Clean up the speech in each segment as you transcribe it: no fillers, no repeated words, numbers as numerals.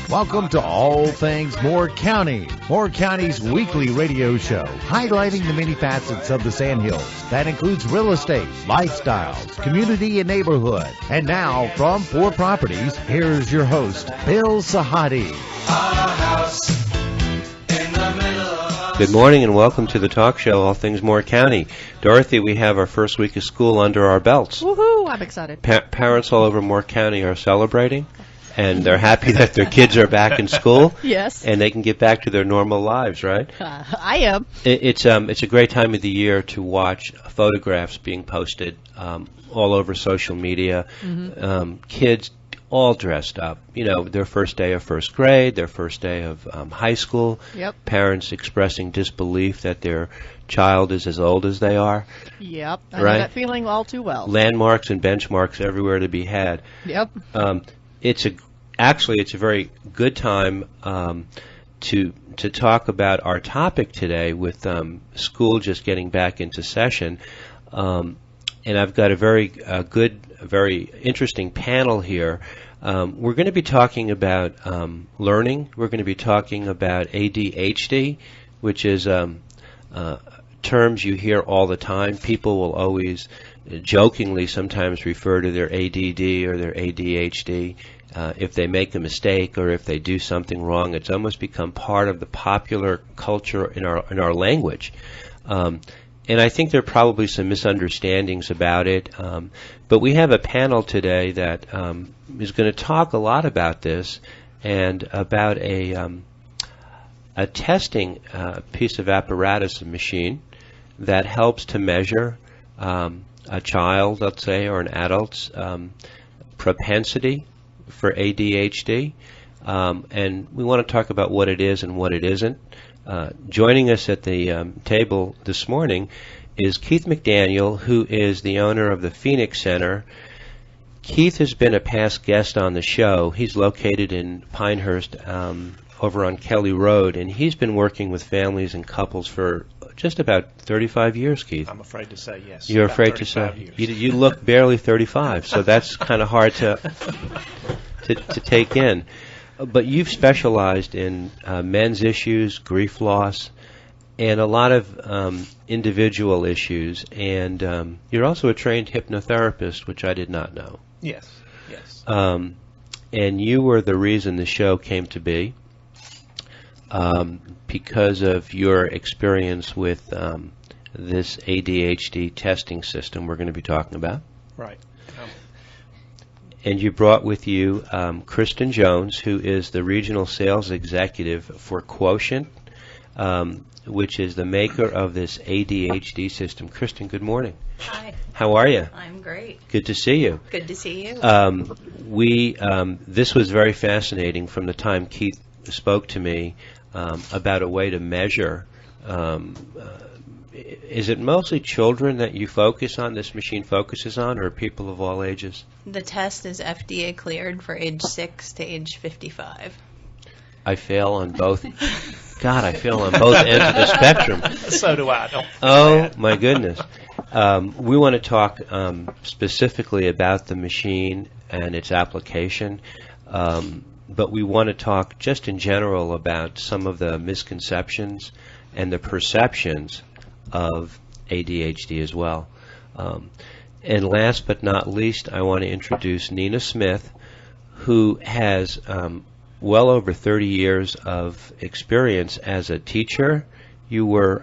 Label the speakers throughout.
Speaker 1: Welcome to All Things Moore County, Moore County's weekly radio show, highlighting the many facets of the Sandhills. That includes real estate, lifestyles, community, and neighborhood. And now, from 4 Properties, here's your host, Bill Sahadi.
Speaker 2: Good morning and welcome to the talk show, All Things Moore County. Dorothy, we have our first week of school under our belts.
Speaker 3: Woohoo! I'm excited.
Speaker 2: Parents all over Moore County are celebrating, and they're happy that their kids are back in school.
Speaker 3: Yes.
Speaker 2: And they can get back to their normal lives, right?
Speaker 3: I am.
Speaker 2: It's a great time of the year to watch photographs being posted all over social media. Mm-hmm. Kids all dressed up, their first day of first grade, their first day of high school.
Speaker 3: Yep.
Speaker 2: Parents expressing disbelief that their child is as old as they are.
Speaker 3: Yep. I
Speaker 2: know
Speaker 3: that feeling all too well.
Speaker 2: Landmarks and benchmarks everywhere to be had.
Speaker 3: Yep.
Speaker 2: It's a very good time to talk about our topic today with school just getting back into session. And I've got a very very interesting panel here. We're going to be talking about learning. We're going to be talking about ADHD, which is terms you hear all the time. People will always jokingly sometimes refer to their ADD or their ADHD. If they make a mistake or if they do something wrong, it's almost become part of the popular culture in our language. And I think there are probably some misunderstandings about it. But we have a panel today that is going to talk a lot about this and about a testing piece of apparatus, a machine, that helps to measure a child, let's say, or an adult's propensity for ADHD. And we want to talk about what it is and what it isn't. Joining us at the table this morning is Keith McDaniel, who is the owner of the Phoenix Center. Keith has been a past guest on the show. He's located in Pinehurst over on Kelly Road, and he's been working with families and couples for just about 35 years, Keith.
Speaker 4: I'm afraid to say yes.
Speaker 2: You're afraid to say? You look barely 35, so that's kind of hard to take in. But you've specialized in men's issues, grief loss, and a lot of individual issues. And you're also a trained hypnotherapist, which I did not know.
Speaker 4: Yes.
Speaker 2: And you were the reason the show came to be because of your experience with this ADHD testing system we're going to be talking about.
Speaker 4: Right.
Speaker 2: And you brought with you Kristen Jones, who is the regional sales executive for Quotient, which is the maker of this ADHD system. Kristen, good morning.
Speaker 5: Hi.
Speaker 2: How are you?
Speaker 5: I'm great.
Speaker 2: Good to see you.
Speaker 5: Good to see you.
Speaker 2: This was very fascinating from the time Keith spoke to me about a way to measure. Is it mostly children that you focus on, this machine focuses on, or people of all ages?
Speaker 5: The test is FDA cleared for age 6 to age 55.
Speaker 2: I fail on both. God, I fail on both ends of the spectrum.
Speaker 4: So do I.
Speaker 2: Oh, my goodness. We want to talk specifically about the machine and its application, but we want to talk just in general about some of the misconceptions and the perceptions of ADHD as well. And last but not least, I want to introduce Nina Smith, who has well over 30 years of experience as a teacher. You were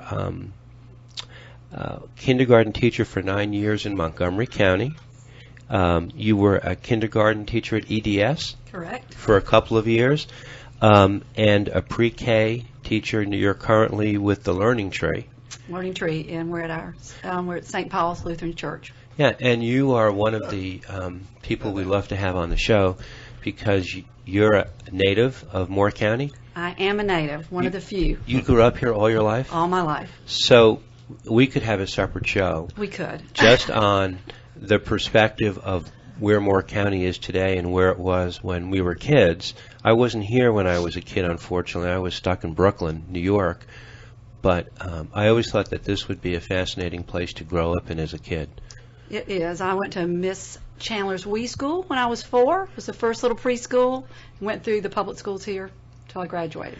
Speaker 2: kindergarten teacher for 9 years in Montgomery County. You were a kindergarten teacher at EDS.
Speaker 5: Correct.
Speaker 2: For a couple of years, and a pre-K teacher. You're currently with the Learning Tree.
Speaker 6: Learning Tree, and we're at St. Paul's Lutheran Church.
Speaker 2: Yeah, and you are one of the people we love to have on the show because you're a native of Moore County.
Speaker 6: I am a native, one of the few.
Speaker 2: You grew up here all your life?
Speaker 6: All my life.
Speaker 2: So we could have a separate show.
Speaker 6: We could.
Speaker 2: Just on the perspective of where Moore County is today and where it was when we were kids. I wasn't here when I was a kid, unfortunately. I was stuck in Brooklyn, New York. But I always thought that this would be a fascinating place to grow up in as a kid.
Speaker 6: It is. I went to Miss Chandler's Wee School when I was 4. It was the first little preschool. Went through the public schools here until I graduated.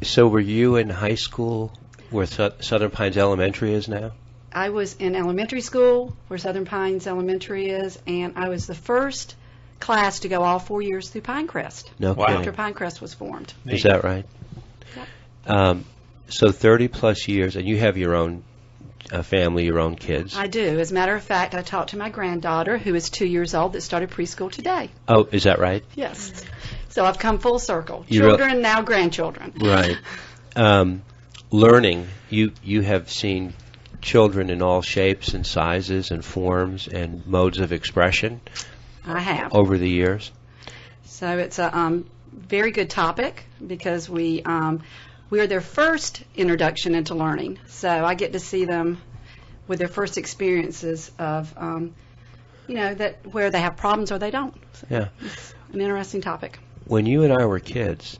Speaker 2: So were you in high school where Southern Pines Elementary is now?
Speaker 6: I was in elementary school where Southern Pines Elementary is, and I was the first class to go all 4 years through Pinecrest.
Speaker 2: No
Speaker 6: After
Speaker 2: kidding.
Speaker 6: Pinecrest was formed.
Speaker 2: Is that right?
Speaker 6: Yep.
Speaker 2: So 30 plus years, and you have your own family, your own kids.
Speaker 6: I do. As a matter of fact, I talked to my granddaughter, who is 2 years old, that started preschool today.
Speaker 2: Oh, is that right?
Speaker 6: Yes. So I've come full circle.
Speaker 2: You
Speaker 6: Children, now grandchildren.
Speaker 2: Right. Learning, you have seen children in all shapes and sizes and forms and modes of expression
Speaker 6: I have.
Speaker 2: over the years.
Speaker 6: So it's a very good topic because we are their first introduction into learning. So I get to see them with their first experiences of, that where they have problems or they don't. So
Speaker 2: Yeah.
Speaker 6: it's an interesting topic.
Speaker 2: When you and I were kids,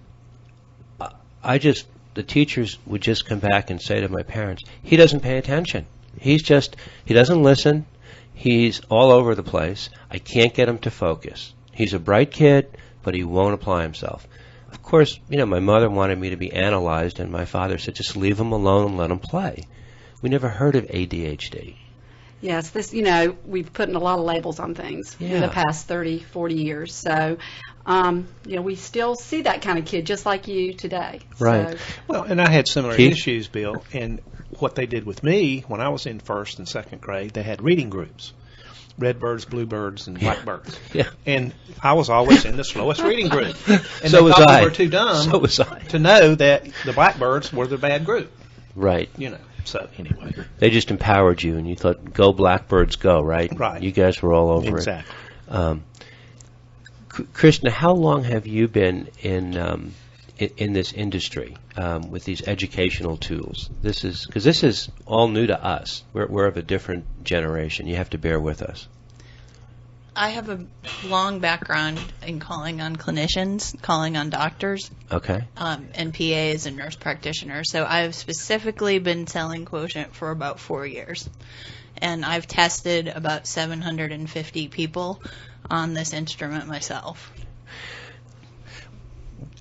Speaker 2: the teachers would just come back and say to my parents, he doesn't pay attention. He doesn't listen. He's all over the place. I can't get him to focus. He's a bright kid, but he won't apply himself. Of course, my mother wanted me to be analyzed, and my father said, just leave him alone and let him play. We never heard of ADHD.
Speaker 6: Yes, we've put in a lot of labels on things in the past 30, 40 years. So, we still see that kind of kid just like you today.
Speaker 2: Right.
Speaker 6: So,
Speaker 4: Well, and I had similar
Speaker 2: Keith?
Speaker 4: issues, Bill, and what they did with me when I was in first and second grade, they had reading groups. Redbirds, bluebirds, and blackbirds.
Speaker 2: Yeah.
Speaker 4: And I was always in the slowest reading group. And
Speaker 2: So
Speaker 4: they
Speaker 2: was
Speaker 4: thought
Speaker 2: I.
Speaker 4: we were too dumb
Speaker 2: So was I.
Speaker 4: to know that the blackbirds were the bad group.
Speaker 2: Right.
Speaker 4: So anyway.
Speaker 2: They just empowered you, and you thought, go Blackbirds, go, right?
Speaker 4: Right.
Speaker 2: You guys were all over
Speaker 4: Exactly.
Speaker 2: it. Krishna, how long have you been in this industry with these educational tools? This is all new to us. We're of a different generation. You have to bear with us.
Speaker 5: I have a long background in calling on clinicians, calling on doctors,
Speaker 2: Okay.
Speaker 5: and PAs and nurse practitioners. So I've specifically been selling Quotient for about 4 years. And I've tested about 750 people on this instrument myself.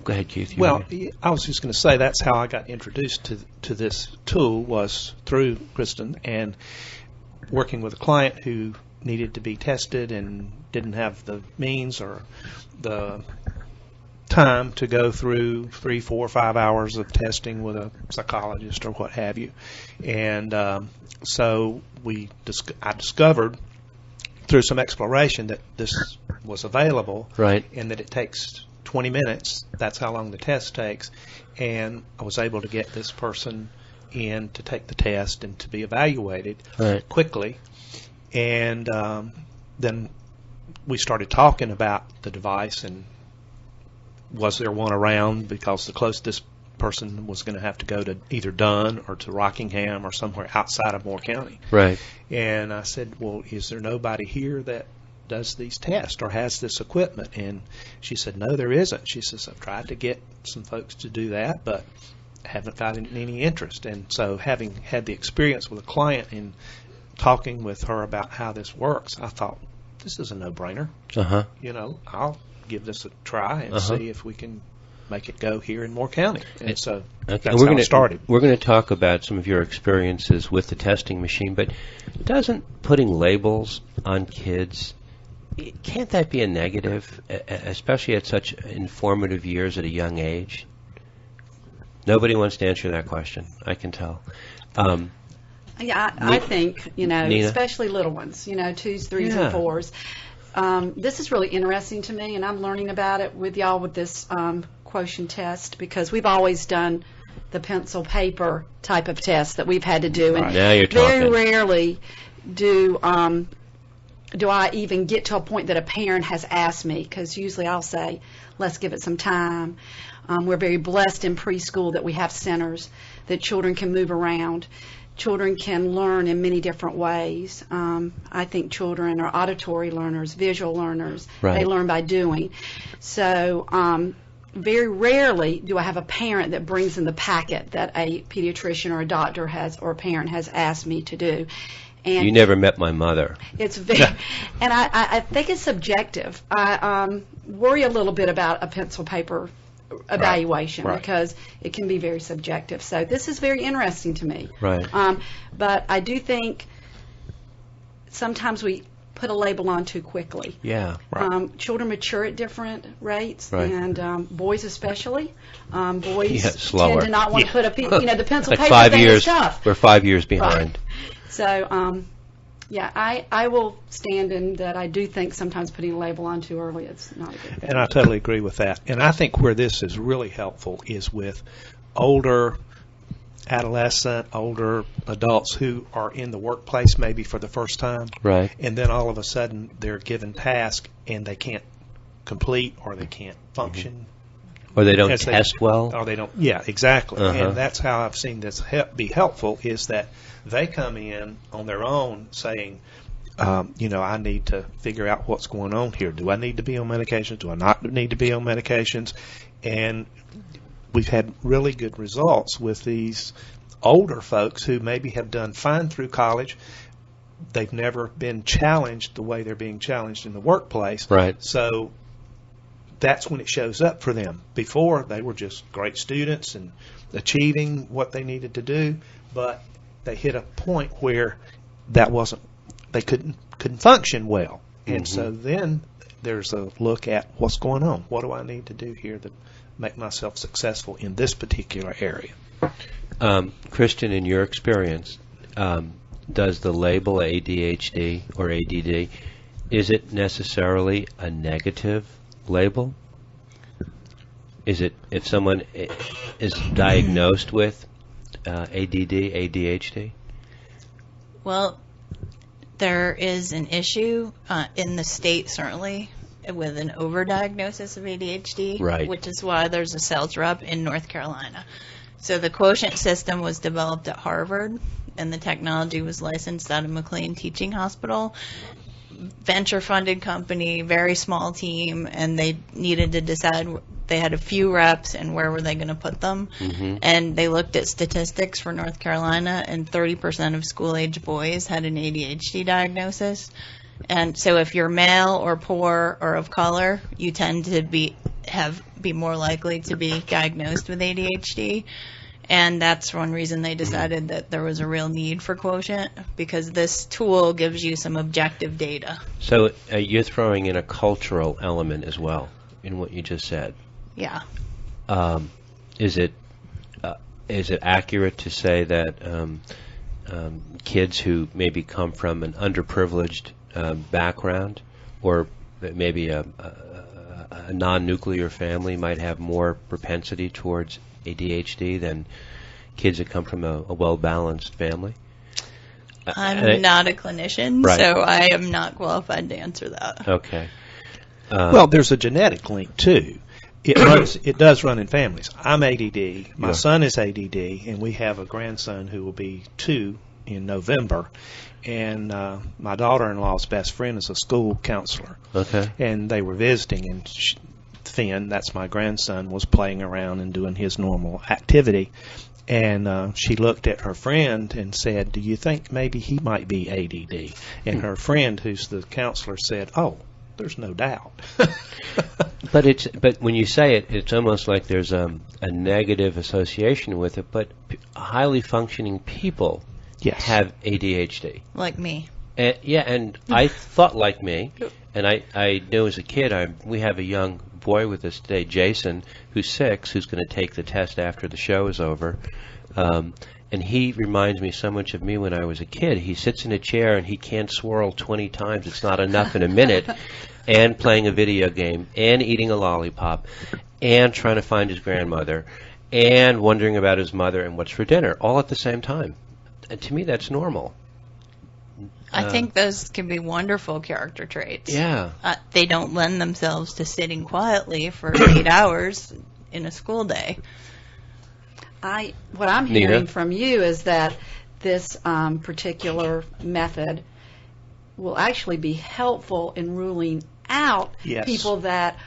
Speaker 2: Go ahead, Keith.
Speaker 4: Well, I was just going to say that's how I got introduced to this tool was through Kristen and working with a client who needed to be tested and didn't have the means or the time to go through 3, 4, 5 hours of testing with a psychologist or what have you. And so I discovered through some exploration that this was available,
Speaker 2: Right.
Speaker 4: and that it takes 20 minutes. That's how long the test takes. And I was able to get this person in to take the test and to be evaluated
Speaker 2: Right.
Speaker 4: quickly. And then we started talking about the device and was there one around, because the closest this person was going to have to go to either Dunn or to Rockingham or somewhere outside of Moore County.
Speaker 2: Right.
Speaker 4: And I said, well, is there nobody here that does these tests or has this equipment? And she said, no, there isn't. She says, I've tried to get some folks to do that, but haven't found any interest. And so having had the experience with a client and talking with her about how this works, I thought, this is a no-brainer.
Speaker 2: Uh-huh.
Speaker 4: I'll give this a try and
Speaker 2: Uh-huh.
Speaker 4: see if we can make it go here in Moore County. And so
Speaker 2: Okay.
Speaker 4: that's how it started.
Speaker 2: We're going to talk about some of your experiences with the testing machine, but doesn't putting labels on kids, can't that be a negative, especially at such informative years at a young age? Nobody wants to answer that question. I can tell.
Speaker 6: Yeah, I think,
Speaker 2: Nina?
Speaker 6: especially little ones, 2s, 3s,
Speaker 2: Yeah.
Speaker 6: and 4s. This is really interesting to me, and I'm learning about it with y'all with this quotient test, because we've always done the pencil paper type of test that we've had to do. And
Speaker 2: Now you're
Speaker 6: very
Speaker 2: talking.
Speaker 6: rarely do I even get to a point that a parent has asked me, because usually I'll say, let's give it some time. We're very blessed in preschool that we have centers that children can move around. Children can learn in many different ways. I think children are auditory learners, visual learners.
Speaker 2: Right.
Speaker 6: They learn by doing. So very rarely do I have a parent that brings in the packet that a pediatrician or a doctor has or a parent has asked me to do. And
Speaker 2: You never met my mother.
Speaker 6: it's very, and I think it's subjective. I worry a little bit about a pencil paper evaluation
Speaker 4: Right.
Speaker 6: because it can be very subjective. So this is very interesting to me.
Speaker 2: Right.
Speaker 6: But I do think sometimes we put a label on too quickly.
Speaker 2: Yeah.
Speaker 4: Right.
Speaker 6: Children mature at different rates,
Speaker 2: Right.
Speaker 6: and boys especially. Boys
Speaker 2: Yeah, slower.
Speaker 6: tend to not want to put the pencil
Speaker 2: Like
Speaker 6: paper
Speaker 2: 5
Speaker 6: thing
Speaker 2: years.
Speaker 6: and stuff.
Speaker 2: We're 5 years behind.
Speaker 6: So, yeah, I will stand in that I do think sometimes putting a label on too early is not a good thing.
Speaker 4: And I totally agree with that. And I think where this is really helpful is with older adolescent, older adults who are in the workplace maybe for the first time.
Speaker 2: Right.
Speaker 4: And then all of a sudden they're given tasks and they can't complete or they can't function.
Speaker 2: Or they don't
Speaker 4: as they-
Speaker 2: test well.
Speaker 4: Or they don't. Yeah, exactly.
Speaker 2: Uh-huh.
Speaker 4: And that's how I've seen this be helpful is that they come in on their own saying, I need to figure out what's going on here. Do I need to be on medications? Do I not need to be on medications? And we've had really good results with these older folks who maybe have done fine through college. They've never been challenged the way they're being challenged in the workplace.
Speaker 2: Right.
Speaker 4: So that's when it shows up for them. Before, they were just great students and achieving what they needed to do, but they hit a point where they couldn't function well. And so then there's a look at what's going on. What do I need to do here to make myself successful in this particular area?
Speaker 2: Christian, in your experience, does the label ADHD or ADD, is it necessarily a negative label? Is it, if someone is diagnosed with ADD, ADHD?
Speaker 5: Well, there is an issue in the state, certainly, with an overdiagnosis of ADHD,
Speaker 2: Right.
Speaker 5: which is why there's a sales rep in North Carolina. So the quotient system was developed at Harvard, and the technology was licensed out of McLean Teaching Hospital. Venture-funded company, very small team, and they needed to decide. They had a few reps, and where were they going to put them? And they looked at statistics for North Carolina, and 30% of school-age boys had an ADHD diagnosis. And so if you're male or poor or of color, you tend to be more likely to be diagnosed with ADHD. And that's one reason they decided that there was a real need for quotient, because this tool gives you some objective data.
Speaker 2: So you're throwing in a cultural element as well in what you just said.
Speaker 5: Yeah.
Speaker 2: Is it accurate to say that kids who maybe come from an underprivileged background, or maybe a non-nuclear family, might have more propensity towards ADHD than kids that come from a well-balanced family?
Speaker 5: I'm not a clinician,
Speaker 2: Right.
Speaker 5: so I am not qualified to answer that.
Speaker 2: Okay.
Speaker 4: Well, there's a genetic link too. It does run in families. I'm ADD. My
Speaker 2: Yeah.
Speaker 4: son is ADD, and we have a grandson who will be 2 in November. And my daughter-in-law's best friend is a school counselor.
Speaker 2: Okay.
Speaker 4: And they were visiting, and Finn, that's my grandson, was playing around and doing his normal activity. And she looked at her friend and said, "Do you think maybe he might be ADD?" And her friend, who's the counselor, said, "Oh, there's no doubt."
Speaker 2: But when you say it, it's almost like there's a negative association with it. But highly functioning people
Speaker 4: Yes.
Speaker 2: have ADHD.
Speaker 5: Like me.
Speaker 2: And I thought like me, and I knew as a kid. We have a young boy with us today, Jason, who's 6, who's going to take the test after the show is over. And he reminds me so much of me when I was a kid. He sits in a chair and he can't swirl 20 times. It's not enough in a minute. And playing a video game, and eating a lollipop, and trying to find his grandmother, and wondering about his mother and what's for dinner, all at the same time. And to me, that's normal.
Speaker 5: I think those can be wonderful character traits.
Speaker 2: Yeah.
Speaker 5: They don't lend themselves to sitting quietly for 8 hours in a school day.
Speaker 6: What I'm
Speaker 2: Nina?
Speaker 6: hearing from you is that this particular method will actually be helpful in ruling out
Speaker 4: Yes.
Speaker 6: people that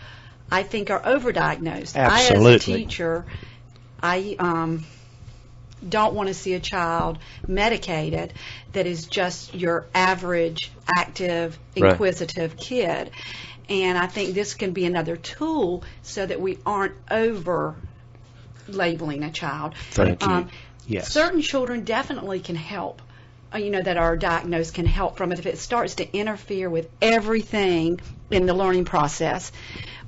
Speaker 6: I think are overdiagnosed. I, as
Speaker 4: Absolutely.
Speaker 6: a teacher, I don't want to see a child medicated that is just your average, active,
Speaker 2: Right.
Speaker 6: inquisitive kid. And I think this can be another tool so that we aren't over labeling a child.
Speaker 2: Thank you.
Speaker 4: Yes.
Speaker 6: Certain children definitely can help, that are diagnosed can help from it if it starts to interfere with everything in the learning process.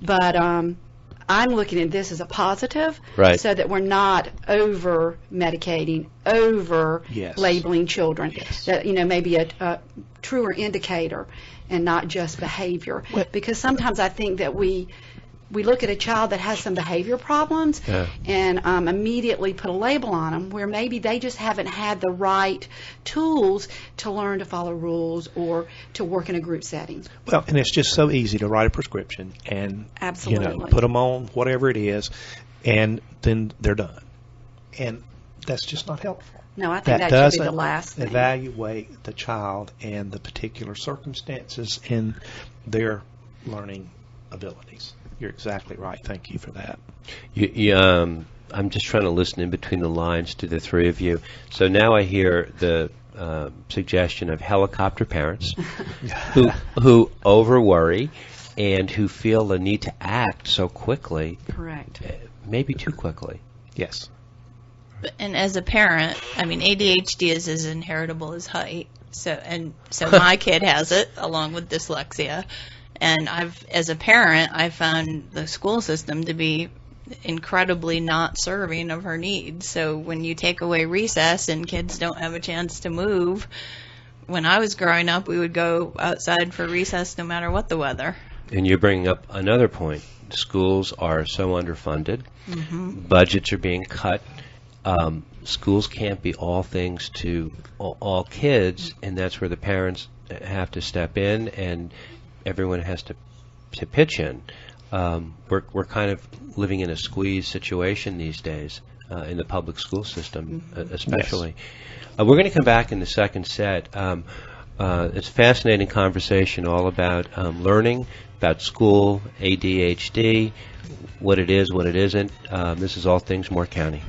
Speaker 6: But I'm looking at this as a positive,
Speaker 2: Right.
Speaker 6: so that we're not over medicating, over
Speaker 4: Yes.
Speaker 6: labeling children.
Speaker 4: Yes.
Speaker 6: That maybe a truer indicator and not just behavior. Because sometimes I think that we look at a child that has some behavior problems
Speaker 2: Yeah.
Speaker 6: and immediately put a label on them, where maybe they just haven't had the right tools to learn to follow rules or to work in a group setting.
Speaker 4: Well, and it's just so easy to write a prescription and
Speaker 6: Absolutely.
Speaker 4: put them on whatever it is, and then they're done. And that's just not helpful.
Speaker 6: No, I think that should be
Speaker 4: doesn't
Speaker 6: the last thing.
Speaker 4: evaluate the child and the particular circumstances in their learning abilities. You're exactly right. Thank you for that.
Speaker 2: I'm just trying to listen in between the lines to the three of you. So now I hear the suggestion of helicopter parents who over worry and who feel the need to act so quickly,
Speaker 6: Correct.
Speaker 2: maybe too quickly.
Speaker 4: Yes.
Speaker 5: And as a parent, I mean, ADHD is as inheritable as height. So my kid has it along with dyslexia. And as a parent, I found the school system to be incredibly not serving of her needs. So when you take away recess and kids don't have a chance to move, when I was growing up, we would go outside for recess no matter what the weather.
Speaker 2: And you're bringing up another point. Schools are so underfunded. Budgets are being cut. Schools can't be all things to all kids, and that's where the parents have to step in, and everyone has to pitch in. We're kind of living in a squeeze situation these days in the public school system, especially. We're going to come back in the second set. It's a fascinating conversation all about learning, about school, ADHD, what it is, what it isn't. This is All Things Moore County.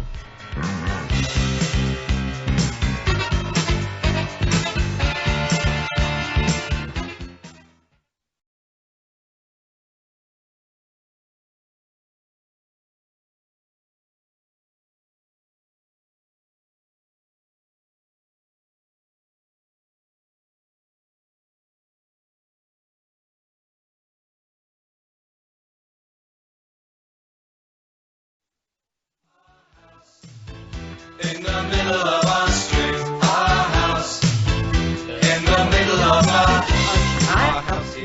Speaker 7: In the middle of our street, our house. In the middle of our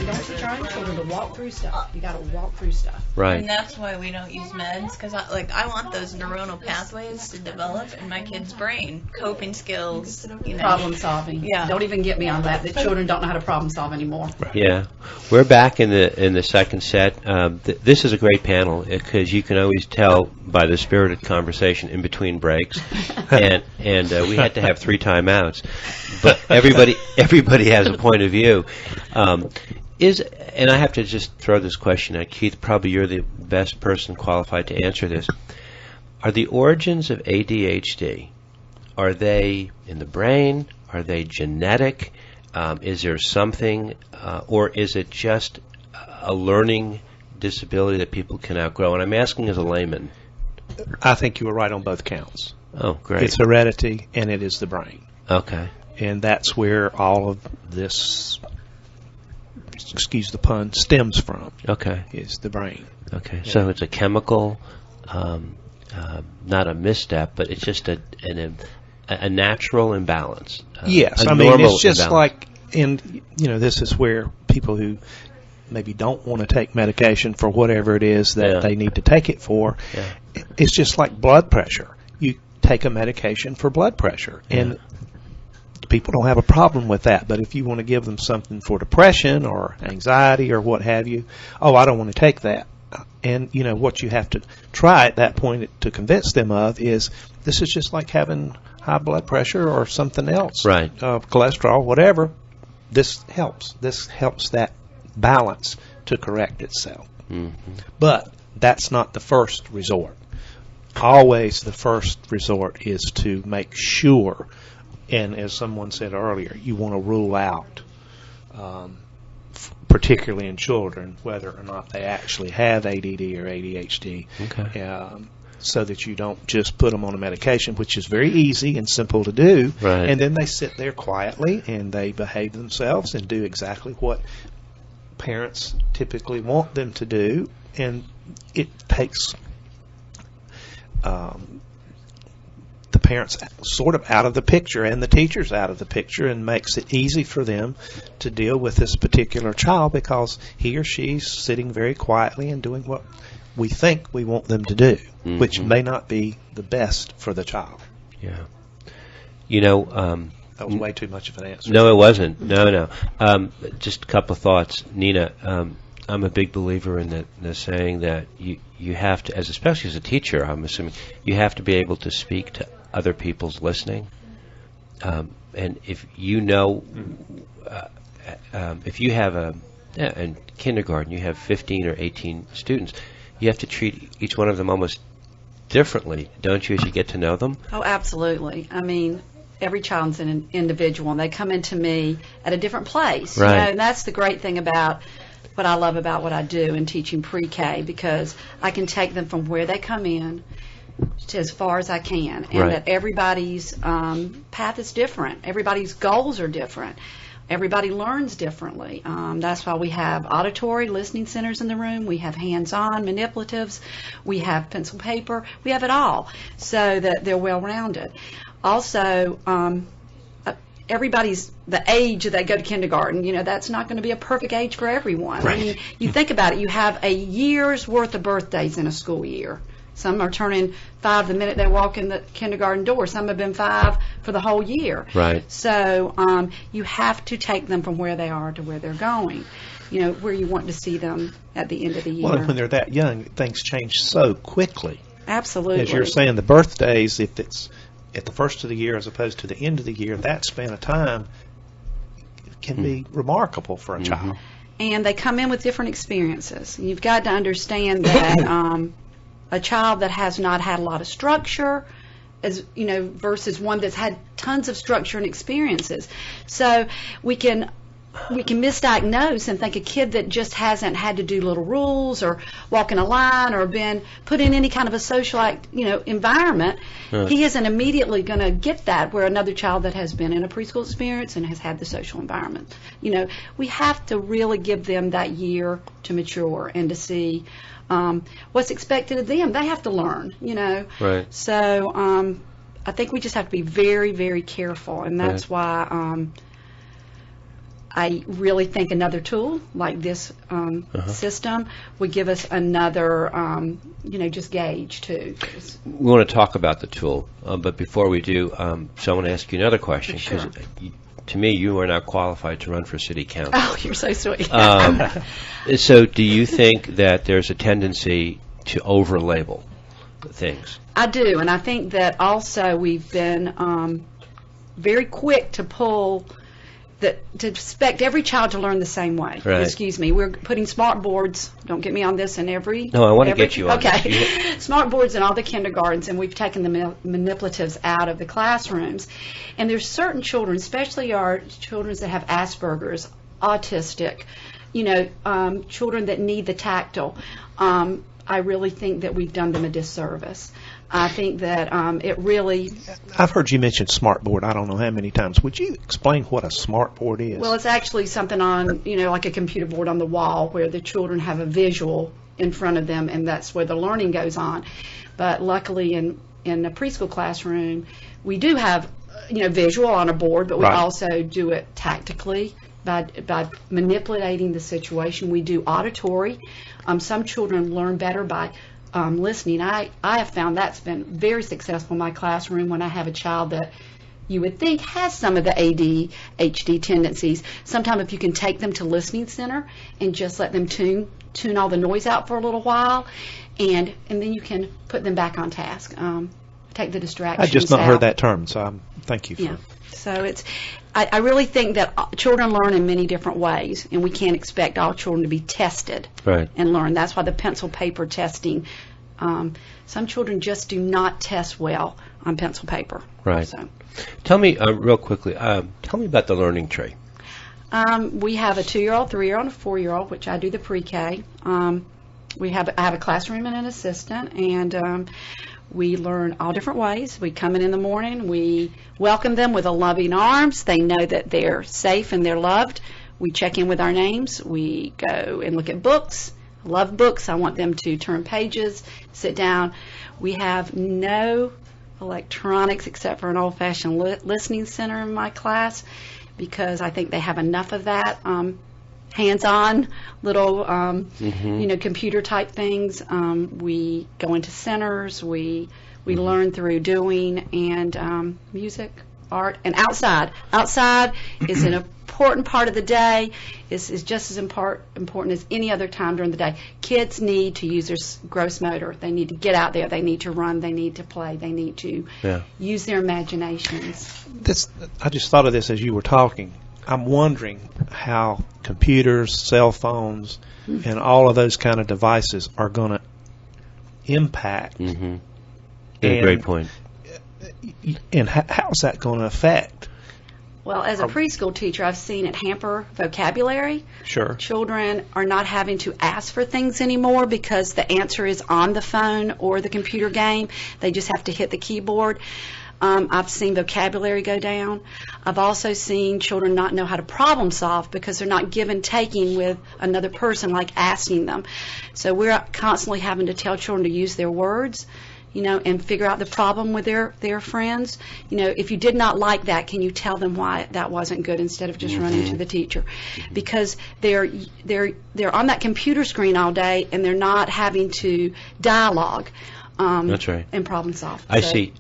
Speaker 6: Don't teach our own children to walk through stuff. You got to walk through stuff.
Speaker 2: Right.
Speaker 5: And that's why we don't use meds, because I want those neuronal pathways to develop in my kid's brain, coping skills,
Speaker 6: Problem solving.
Speaker 5: Yeah.
Speaker 6: Don't even get me on that. The children don't know how to problem solve anymore.
Speaker 2: Yeah, we're back in the second set. This is a great panel because you can always tell by the spirited conversation in between breaks, and we had to have 3 timeouts. But everybody has a point of view. And I have to just throw this question at Keith. Probably you're the best person qualified to answer this. Are the origins of ADHD, are they in the brain? Are they genetic? Is there something, or is it just a learning disability that people can outgrow? And I'm asking as a layman.
Speaker 4: I think you were right on both counts.
Speaker 2: Oh, great.
Speaker 4: It's heredity, and it is the brain.
Speaker 2: Okay.
Speaker 4: And that's where all of this, excuse the pun, stems from,
Speaker 2: Okay.
Speaker 4: is the brain.
Speaker 2: Okay. So it's a chemical, not a misstep, but it's just a natural imbalance.
Speaker 4: Yes,
Speaker 2: a
Speaker 4: I mean,
Speaker 2: normal
Speaker 4: it's just
Speaker 2: imbalance.
Speaker 4: like, and this is where people who maybe don't want to take medication for whatever it is that
Speaker 2: Yeah.
Speaker 4: they need to take it for,
Speaker 2: Yeah.
Speaker 4: it's just like blood pressure. You take a medication for blood pressure, and people don't have a problem with that. But if you want to give them something for depression or anxiety or what have you, I don't want to take that. And, what you have to try at that point to convince them of is this is just like having high blood pressure or something else.
Speaker 2: Right.
Speaker 4: Cholesterol, whatever. This helps. This helps that balance to correct itself.
Speaker 2: Mhm.
Speaker 4: But that's not the first resort. always the first resort is to make sure, and as someone said earlier, you want to rule out, particularly in children, whether or not they actually have ADD or ADHD.
Speaker 2: Okay.
Speaker 4: So that you don't just put them on a medication, which is very easy and simple to do,
Speaker 2: Right.
Speaker 4: and then they sit there quietly and they behave themselves and do exactly what parents typically want them to do, and it takes the parents sort of out of the picture and the teachers out of the picture, and makes it easy for them to deal with this particular child because he or she's sitting very quietly and doing what we think we want them to do, which may not be the best for the child.
Speaker 2: Yeah. You know,
Speaker 4: That was way too much of an answer.
Speaker 2: no, it wasn't. No. Just a couple of thoughts. Nina, I'm a big believer in the saying that you have to, especially as a teacher, I'm assuming, you have to be able to speak to other people's listening. And if you know, if you have in kindergarten, you have 15 or 18 students, you have to treat each one of them almost differently, don't you, as you get to know them?
Speaker 6: Oh, absolutely. I mean, every child's an individual, and they come into me at a different place.
Speaker 2: Right.
Speaker 6: You know, and that's the great thing about what I love about what I do in teaching pre-K, because I can take them from where they come in to as far as I can, and
Speaker 2: Right.
Speaker 6: that everybody's path is different. Everybody's goals are different. Everybody learns differently. That's why we have auditory listening centers in the room. We have hands-on manipulatives. We have pencil paper. We have it all, so that they're well-rounded. Also, everybody's the age that they go to kindergarten. You know, that's not going to be a perfect age for everyone.
Speaker 2: Right.
Speaker 6: I mean, you think about it. You have a year's worth of birthdays in a school year. Some are turning 5 the minute they walk in the kindergarten door. Some have been 5 for the whole year.
Speaker 2: Right.
Speaker 6: So you have to take them from where they are to where they're going, you know, where you want to see them at the end of the year.
Speaker 4: Well, and when they're that young, things change so quickly.
Speaker 6: Absolutely.
Speaker 4: As you're saying, the birthdays, if it's at the first of the year as opposed to the end of the year, that span of time can be remarkable for a child.
Speaker 6: And they come in with different experiences. You've got to understand that a child that has not had a lot of structure, as you know, versus one that's had tons of structure and experiences. So we can misdiagnose and think a kid that just hasn't had to do little rules or walk in a line or been put in any kind of a social environment, he isn't immediately going to get that, where another child that has been in a preschool experience and has had the social environment. You know, we have to really give them that year to mature and to see what's expected of them. They have to learn, you know.
Speaker 2: Right.
Speaker 6: So I think we just have to be very, very careful, and that's why I really think another tool like this system would give us another, just gauge too.
Speaker 2: We want to talk about the tool, but before we do, so I want to ask you another question,
Speaker 6: Sure.
Speaker 2: because to me, you are not qualified to run for city council.
Speaker 6: Oh, you're so sweet.
Speaker 2: So do you think that there's a tendency to over-label things?
Speaker 6: I do, and I think that also we've been very quick to to expect every child to learn the same way.
Speaker 2: Right.
Speaker 6: Excuse me. We're putting smart boards, don't get me on this, in every...
Speaker 2: No, I want to get you on
Speaker 6: Okay.
Speaker 2: this.
Speaker 6: Smart boards in all the kindergartens, and we've taken the manipulatives out of the classrooms. And there's certain children, especially our children that have Asperger's, autistic, children that need the tactile. I really think that we've done them a disservice. I think that it really...
Speaker 4: I've heard you mention smartboard I don't know how many times. Would you explain what a smartboard is?
Speaker 6: Well, it's actually something on, like a computer board on the wall where the children have a visual in front of them, and that's where the learning goes on. But luckily in a preschool classroom, we do have, visual on a board, but we
Speaker 4: Right.
Speaker 6: also do it tactically by manipulating the situation. We do auditory. Some children learn better by listening. I have found that's been very successful in my classroom when I have a child that you would think has some of the ADHD tendencies. Sometimes if you can take them to listening center and just let them tune all the noise out for a little while, and then you can put them back on task. Take the distractions
Speaker 4: I just not
Speaker 6: out.
Speaker 4: heard that term, so thank you for
Speaker 6: Yeah. So I really think that children learn in many different ways, and we can't expect all children to be tested
Speaker 2: Right.
Speaker 6: and learn. That's why the pencil paper testing Some children just do not test well on pencil paper.
Speaker 2: Right.
Speaker 6: So,
Speaker 2: Tell me real quickly. Tell me about the learning tree.
Speaker 6: we have a 2-year-old, 3-year-old, and a 4-year-old, which I do the pre-K. I have a classroom and an assistant, and we learn all different ways. We come in the morning. We welcome them with a loving arms. They know that they're safe and they're loved. We check in with our names. We go and look at books. I love books. I want them to turn pages, sit down. We have no electronics except for an old-fashioned listening center in my class, because I think they have enough of that. Hands-on little, computer type things. We go into centers. We learn through doing, and music, art, and outside. Outside is an important part of the day. Is just as important as any other time during the day. Kids need to use their gross motor. They need to get out there. They need to run. They need to play. They need to use their imaginations.
Speaker 4: I just thought of this as you were talking. I'm wondering how computers, cell phones, and all of those kind of devices are going to impact.
Speaker 2: Mm-hmm. Great point.
Speaker 4: And how's that going to affect?
Speaker 6: Well, as a preschool teacher, I've seen it hamper vocabulary.
Speaker 4: Sure.
Speaker 6: Children are not having to ask for things anymore because the answer is on the phone or the computer game. They just have to hit the keyboard. I've seen vocabulary go down. I've also seen children not know how to problem solve because they're not taking with another person, like asking them. So we're constantly having to tell children to use their words, and figure out the problem with their friends. If you did not like that, can you tell them why that wasn't good instead of just running to the teacher? Because they're on that computer screen all day, and they're not having to dialogue.
Speaker 2: That's right.
Speaker 6: And problem solve.
Speaker 2: I see.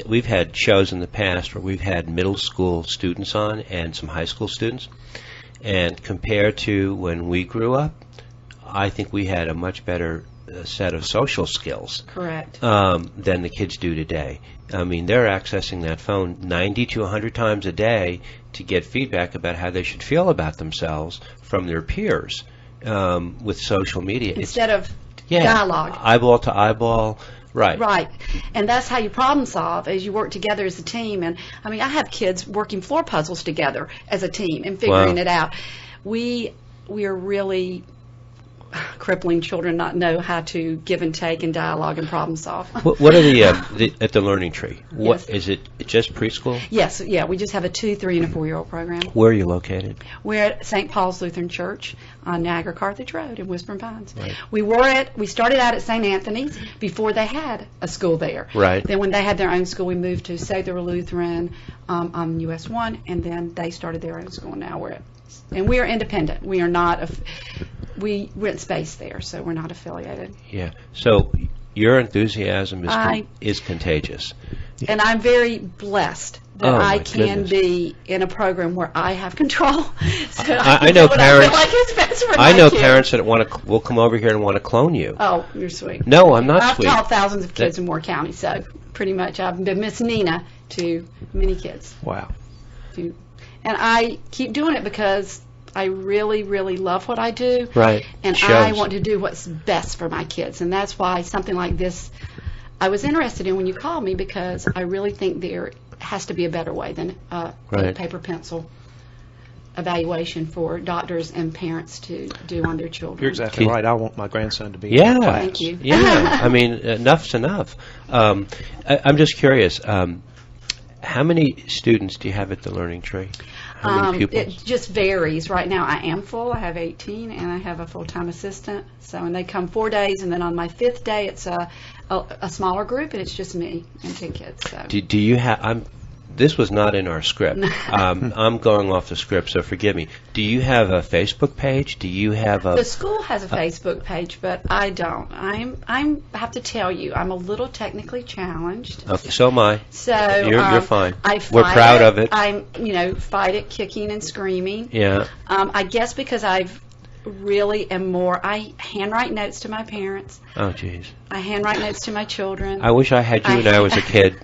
Speaker 2: We've had shows in the past where we've had middle school students on and some high school students, and compared to when we grew up, I think we had a much better set of social skills.
Speaker 6: Correct.
Speaker 2: Than the kids do today. I mean, they're accessing that phone 90 to 100 times a day to get feedback about how they should feel about themselves from their peers with social media.
Speaker 6: Instead of dialogue.
Speaker 2: Eyeball to eyeball. Right.
Speaker 6: Right. And that's how you problem solve, as you work together as a team. And I have kids working floor puzzles together as a team and figuring it out. We are really crippling children not know how to give and take and dialogue and problem solve.
Speaker 2: What are the at the Learning Tree? What
Speaker 6: Yes.
Speaker 2: is it? Just preschool?
Speaker 6: Yes, yeah, we just have a 2, 3, and a 4-year-old program.
Speaker 2: Where are you located?
Speaker 6: We're at St. Paul's Lutheran Church on Niagara Carthage Road in Whispering Pines.
Speaker 2: Right.
Speaker 6: We started out at St. Anthony's before they had a school there.
Speaker 2: Right.
Speaker 6: Then when they had their own school, we moved to Sather Lutheran on US 1, and then they started their own school. Now we are independent. We are not. We rent space there, so we're not affiliated.
Speaker 2: Yeah. So your enthusiasm is contagious.
Speaker 6: And I'm very blessed that I can be in a program where I have control. So
Speaker 2: I know
Speaker 6: what
Speaker 2: parents.
Speaker 6: I feel like is best for
Speaker 2: I
Speaker 6: my
Speaker 2: know
Speaker 6: kids.
Speaker 2: parents that will come over here and want to clone you.
Speaker 6: Oh, you're sweet.
Speaker 2: No, I'm not
Speaker 6: I've
Speaker 2: sweet.
Speaker 6: taught thousands of kids in Moore County, so pretty much I've been Miss Nina to many kids.
Speaker 4: Wow.
Speaker 6: And I keep doing it because I really, really love what I do.
Speaker 2: Right.
Speaker 6: And
Speaker 2: Shows.
Speaker 6: I want to do what's best for my kids. And that's why something like this I was interested in when you called me, because I really think there has to be a better way than
Speaker 2: Right.
Speaker 6: paper pencil evaluation for doctors and parents to do on their children.
Speaker 4: You're exactly right. I want my grandson to be
Speaker 2: Yeah.
Speaker 4: in class.
Speaker 6: Thank you.
Speaker 2: Yeah. I mean, enough's enough. I'm just curious. How many students do you have at the Learning Tree? How many
Speaker 6: It
Speaker 2: pupils?
Speaker 6: just varies. Right now I am full. I have 18, and I have a full-time assistant. So, and they come 4 days, and then on my 5th day, it's a smaller group, and it's just me and 10 kids. So.
Speaker 2: Do you have? This was not in our script. I'm going off the script, so forgive me. Do you have a Facebook page? Do you have a?
Speaker 6: The school has a Facebook page, but I don't. I have to tell you, I'm a little technically challenged.
Speaker 2: Okay, so am I.
Speaker 6: So
Speaker 2: You're fine. We're
Speaker 6: fight
Speaker 2: proud of it.
Speaker 6: I'm, fight it kicking and screaming.
Speaker 2: Yeah.
Speaker 6: I guess because I've really am more. I handwrite notes to my parents.
Speaker 2: Oh, jeez.
Speaker 6: I handwrite notes to my children.
Speaker 2: I wish I had you when I was a kid.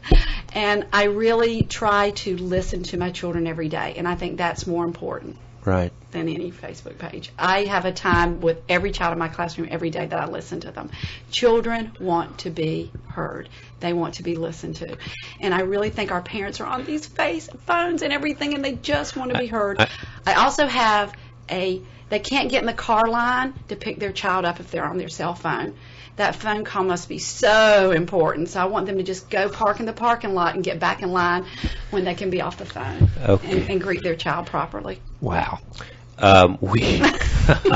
Speaker 6: And I really try to listen to my children every day, and I think that's more important.
Speaker 2: Right.
Speaker 6: than any Facebook page. I have a time with every child in my classroom every day that I listen to them. Children want to be heard. They want to be listened to. And I really think our parents are on these phones and everything, and they just want to be heard. I also have they can't get in the car line to pick their child up if they're on their cell phone. That phone call must be so important. So I want them to just go park in the parking lot and get back in line when they can be off the phone and greet their child properly.
Speaker 4: Wow.
Speaker 2: I'll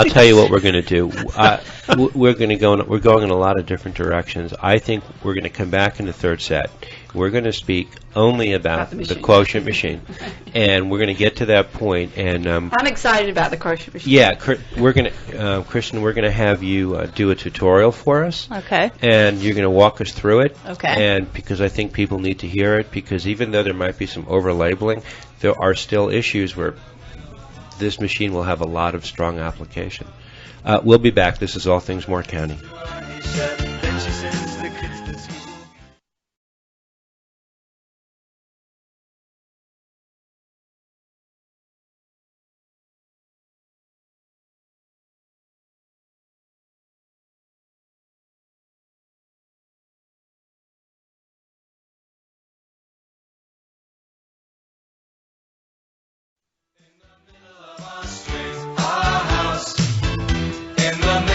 Speaker 2: tell you what we're going to do. We're going in a lot of different directions. I think we're going to come back in the third set. We're going to speak only about the quotient machine, and we're going to get to that point. And
Speaker 6: I'm excited about the quotient machine.
Speaker 2: yeah, we're going to, Kristen, we're going to have you do a tutorial for us.
Speaker 3: Okay.
Speaker 2: And you're going to walk us through it.
Speaker 3: Okay.
Speaker 2: And because I think people need to hear it, because even though there might be some over-labeling, there are still issues where this machine will have a lot of strong application. We'll be back. This is All Things Moore County.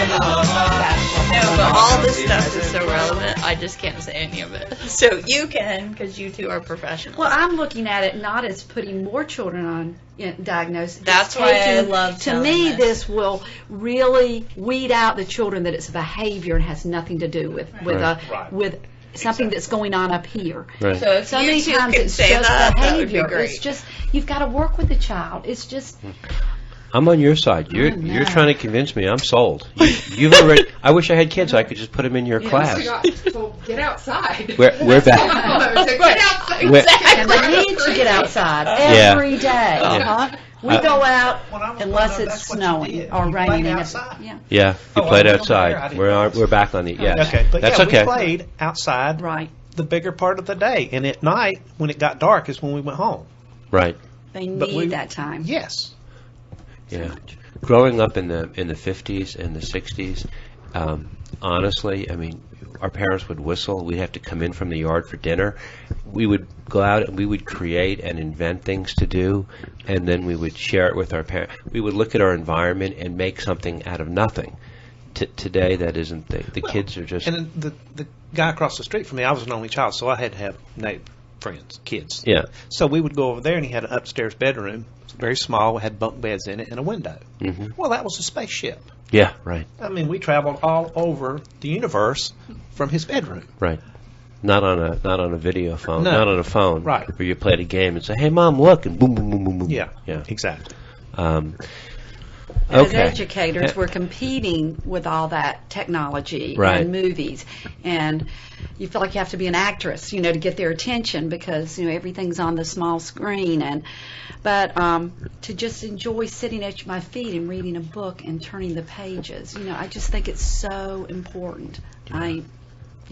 Speaker 5: No, but all this stuff is so relevant, I just can't say any of it. So you can, because you two are professionals.
Speaker 6: Well, I'm looking at it not as putting more children on diagnosis.
Speaker 5: That's
Speaker 6: It's
Speaker 5: why I
Speaker 6: taking-
Speaker 5: love
Speaker 6: To
Speaker 5: telling
Speaker 6: me,
Speaker 5: this.
Speaker 6: this will really weed out the children that it's behavior and has nothing to do with
Speaker 4: Right.
Speaker 6: with something that's going on up here.
Speaker 2: Right.
Speaker 5: So if
Speaker 6: So
Speaker 5: you
Speaker 6: many
Speaker 5: two
Speaker 6: times
Speaker 5: can
Speaker 6: it's
Speaker 5: say
Speaker 6: just
Speaker 5: that would be
Speaker 6: behavior.
Speaker 5: great.
Speaker 6: It's just you've got to work with the child. It's just
Speaker 2: I'm on your side. You're
Speaker 6: know.
Speaker 2: trying to convince me. I'm sold. You've already. I wish I had kids. So I could just put them in your class.
Speaker 8: Well, get outside.
Speaker 2: We're back.
Speaker 8: So get outside.
Speaker 2: We're-
Speaker 6: and they need to get outside
Speaker 2: Yeah.
Speaker 6: every day.
Speaker 2: Yeah.
Speaker 6: We go out
Speaker 4: When I was
Speaker 6: unless
Speaker 4: growing up,
Speaker 6: it's
Speaker 4: that's what you
Speaker 6: snowing
Speaker 4: did.
Speaker 6: or
Speaker 4: You
Speaker 6: raining.
Speaker 4: played
Speaker 6: and
Speaker 4: outside.
Speaker 6: Yeah,
Speaker 2: Yeah, you
Speaker 4: Oh,
Speaker 2: played
Speaker 4: I wasn't there. I
Speaker 2: outside.
Speaker 4: didn't
Speaker 2: We're
Speaker 4: realize.
Speaker 2: we're back on the yes.
Speaker 4: Okay, but
Speaker 2: That's
Speaker 4: yeah,
Speaker 2: okay.
Speaker 4: we played outside
Speaker 6: right.
Speaker 4: the bigger part of the day, and at night when it got dark is when we went home.
Speaker 2: Right.
Speaker 6: They
Speaker 4: But
Speaker 6: need
Speaker 4: we-
Speaker 6: that time.
Speaker 4: Yes.
Speaker 2: Yeah. Growing up in the 50s and the 60s, honestly, I mean, our parents would whistle. We'd have to come in from the yard for dinner. We would go out and we would create and invent things to do, and then we would share it with our parents. We would look at our environment and make something out of nothing. Today, that isn't the kids are just
Speaker 4: And then the guy across the street from me, I was an only child, so I had to have neighbor friends, kids.
Speaker 2: yeah.
Speaker 4: So we would go over there, and he had an upstairs bedroom, very small, we had bunk beds in it, and a window.
Speaker 2: Hmm.
Speaker 4: Well, that was a spaceship.
Speaker 2: Yeah. Right.
Speaker 4: I mean, we traveled all over the universe from his bedroom.
Speaker 2: Right. Not on a video phone.
Speaker 4: No.
Speaker 2: Not on a phone.
Speaker 4: Right.
Speaker 2: Where you played a game and say, "Hey, Mom, look," and boom, boom, boom, boom, boom.
Speaker 4: Yeah.
Speaker 2: Yeah.
Speaker 4: Exactly.
Speaker 6: As
Speaker 2: Okay.
Speaker 6: educators, we're competing with all that technology
Speaker 2: Right.
Speaker 6: and movies, and you feel like you have to be an actress, to get their attention because everything's on the small screen. But to just enjoy sitting at my feet and reading a book and turning the pages, I just think it's so important.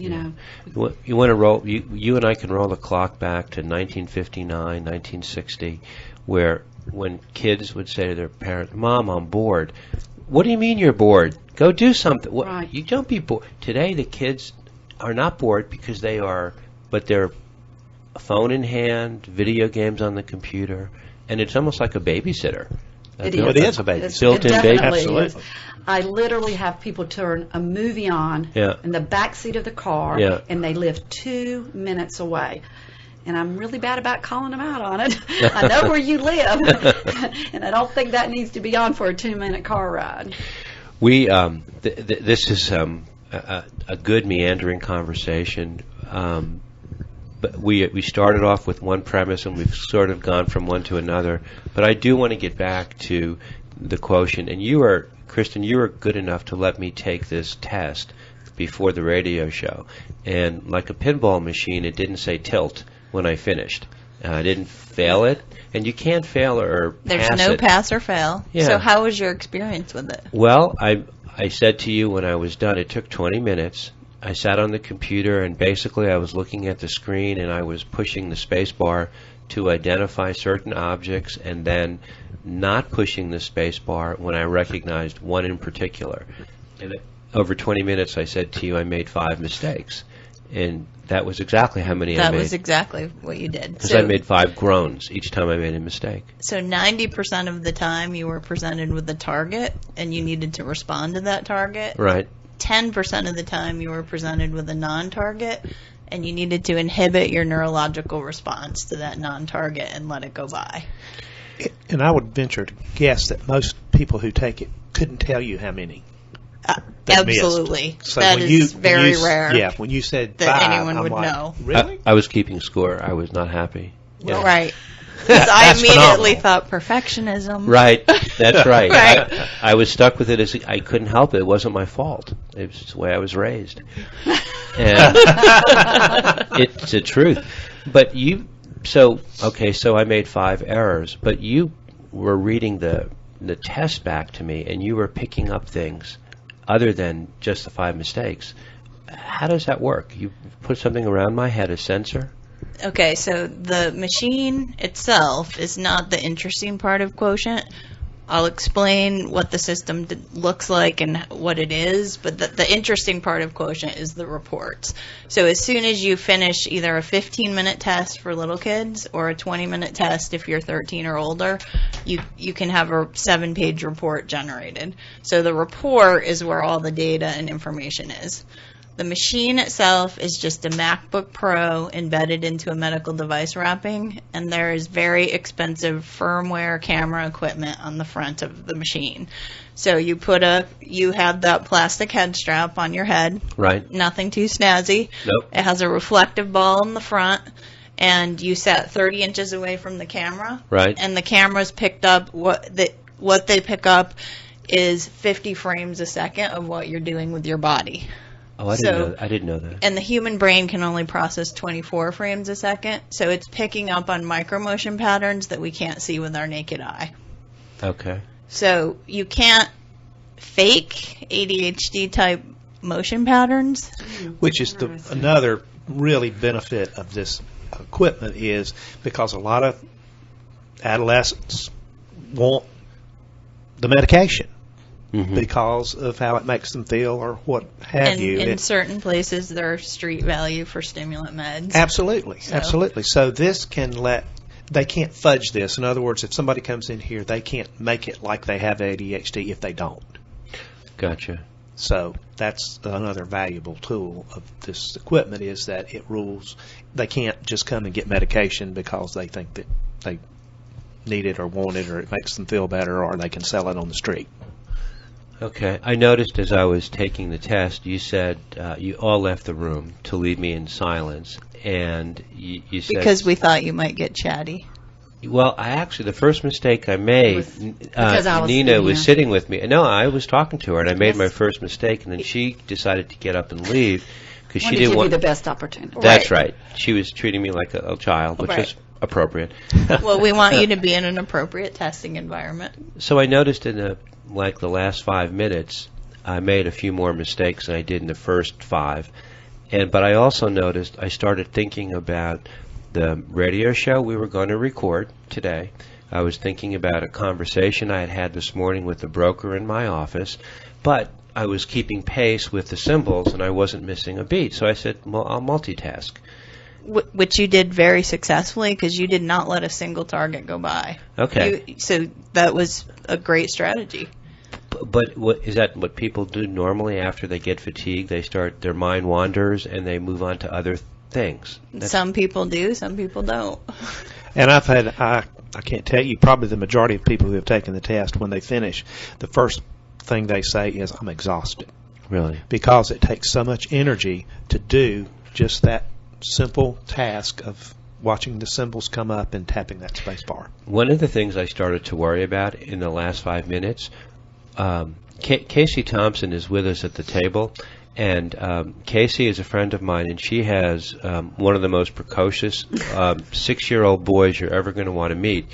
Speaker 6: You
Speaker 2: want to roll? You and I can roll the clock back to 1959, 1960, where when kids would say to their parents, "Mom, I'm bored." "What do you mean you're bored? Go do something." What,
Speaker 6: Right.
Speaker 2: You don't be bored. Today, the kids are not bored because they're phone in hand, video games on the computer, and it's almost like a babysitter.
Speaker 6: It
Speaker 2: Built-
Speaker 6: is.
Speaker 4: It is a baby.
Speaker 6: It
Speaker 2: Built-in
Speaker 6: definitely
Speaker 2: baby.
Speaker 6: is.
Speaker 4: Absolutely.
Speaker 6: I literally have people turn a movie on
Speaker 2: Yeah.
Speaker 6: in the back seat of the car,
Speaker 2: Yeah.
Speaker 6: and they live 2 minutes away. And I'm really bad about calling them out on it. I know where you live, and I don't think that needs to be on for a 2-minute car ride.
Speaker 2: We this is a good meandering conversation, but we started off with one premise and we've sort of gone from one to another. But I do want to get back to the quotient, and Kristen, you were good enough to let me take this test before the radio show, and like a pinball machine, it didn't say tilt when I finished. I didn't fail it, and you can't fail or
Speaker 5: There's
Speaker 2: pass
Speaker 5: no
Speaker 2: it.
Speaker 5: pass or fail.
Speaker 2: Yeah.
Speaker 5: So how was your experience with it?
Speaker 2: Well, I said to you when I was done, it took 20 minutes. I sat on the computer, and basically I was looking at the screen, and I was pushing the space bar to identify certain objects and then not pushing the space bar when I recognized one in particular. And over 20 minutes, I said to you, I made 5 mistakes. And that was exactly how many I
Speaker 5: That
Speaker 2: made.
Speaker 5: was exactly what you did.
Speaker 2: Because I made 5 groans each time I made a mistake.
Speaker 5: So 90% of the time you were presented with a target and you needed to respond to that target.
Speaker 2: Right.
Speaker 5: 10% of the time you were presented with a non-target and you needed to inhibit your neurological response to that non-target and let it go by.
Speaker 4: And I would venture to guess that most people who take it couldn't tell you how many. They
Speaker 5: Absolutely.
Speaker 4: missed. So
Speaker 5: That
Speaker 4: when
Speaker 5: is very
Speaker 4: when
Speaker 5: rare
Speaker 4: Yeah, when you said
Speaker 5: that
Speaker 4: 5,
Speaker 5: anyone
Speaker 4: I'm
Speaker 5: would
Speaker 4: like,
Speaker 5: know.
Speaker 4: Really?
Speaker 2: I was keeping score. I was not happy.
Speaker 4: Yeah.
Speaker 5: Right. Because I
Speaker 4: That's
Speaker 5: immediately
Speaker 4: phenomenal.
Speaker 5: thought perfectionism.
Speaker 2: Right. That's right.
Speaker 5: Right.
Speaker 2: I was stuck with it as I couldn't help it. It wasn't my fault. It was the way I was raised. And it's the truth. But so I made 5 errors, but you were reading the test back to me, and you were picking up things other than just the 5 mistakes. How does that work? You put something around my head, a sensor?
Speaker 5: Okay, so the machine itself is not the interesting part of Quotient. I'll explain what the system looks like and what it is, but the interesting part of Quotient is the reports. So as soon as you finish either a 15-minute test for little kids or a 20-minute test if you're 13 or older, you can have a 7-page report generated. So the report is where all the data and information is. The machine itself is just a MacBook Pro embedded into a medical device wrapping, and there is very expensive firmware camera equipment on the front of the machine. So you have that plastic head strap on your head.
Speaker 2: Right.
Speaker 5: Nothing too snazzy.
Speaker 2: Nope.
Speaker 5: It has a reflective ball in the front, and you sat 30 inches away from the camera.
Speaker 2: Right.
Speaker 5: And the camera's picked up what they pick up is 50 frames a second of what you're doing with your body.
Speaker 2: Oh, I didn't know that.
Speaker 5: And the human brain can only process 24 frames a second, so it's picking up on micromotion patterns that we can't see with our naked eye.
Speaker 2: Okay.
Speaker 5: So you can't fake ADHD type motion patterns.
Speaker 4: Which is another really benefit of this equipment is because a lot of adolescents want the medication because of how it makes them feel or what have
Speaker 5: And
Speaker 4: you.
Speaker 5: in certain places, there's street value for stimulant meds.
Speaker 4: Absolutely,
Speaker 5: So-
Speaker 4: absolutely. So this they can't fudge this. In other words, if somebody comes in here, they can't make it like they have ADHD if they don't.
Speaker 2: Gotcha.
Speaker 4: So that's another valuable tool of this equipment is that it rules. They can't just come and get medication because they think that they need it or want it or it makes them feel better or they can sell it on the street.
Speaker 2: Okay. I noticed as I was taking the test, you said you all left the room to leave me in silence, and you said
Speaker 5: Because we thought you might get chatty.
Speaker 2: Well, the first mistake I made,
Speaker 6: because I was
Speaker 2: Nina
Speaker 6: sitting
Speaker 2: was
Speaker 6: here.
Speaker 2: sitting with me. No, I was talking to her, and I made
Speaker 6: Yes.
Speaker 2: my first mistake, and then she decided to get up and leave because she
Speaker 6: Want to
Speaker 2: didn't
Speaker 6: give
Speaker 2: want.
Speaker 6: you the best opportunity.
Speaker 2: That's right. She was treating me like a child, which
Speaker 5: Right.
Speaker 2: was appropriate.
Speaker 5: Well, we want you to be in an appropriate testing environment.
Speaker 2: So I noticed in the last 5 minutes, I made a few more mistakes than I did in the first 5. But I also noticed I started thinking about the radio show we were going to record today. I was thinking about a conversation I had had this morning with the broker in my office, but I was keeping pace with the symbols and I wasn't missing a beat. So I said, well, I'll multitask.
Speaker 5: Which you did very successfully because you did not let a single target go by.
Speaker 2: Okay.
Speaker 5: So that was a great strategy.
Speaker 2: But is that what people do normally after they get fatigued? Their mind wanders and they move on to other things.
Speaker 5: Some people do, some people don't.
Speaker 4: And I can't tell you, probably the majority of people who have taken the test, when they finish, the first thing they say is, I'm exhausted.
Speaker 2: Really?
Speaker 4: Because it takes so much energy to do just that simple task of watching the symbols come up and tapping that space bar.
Speaker 2: One of the things I started to worry about in the last 5 minutes, Casey Thompson is with us at the table, and Casey is a friend of mine, and she has one of the most precocious 6-year-old boys you're ever going to want to meet.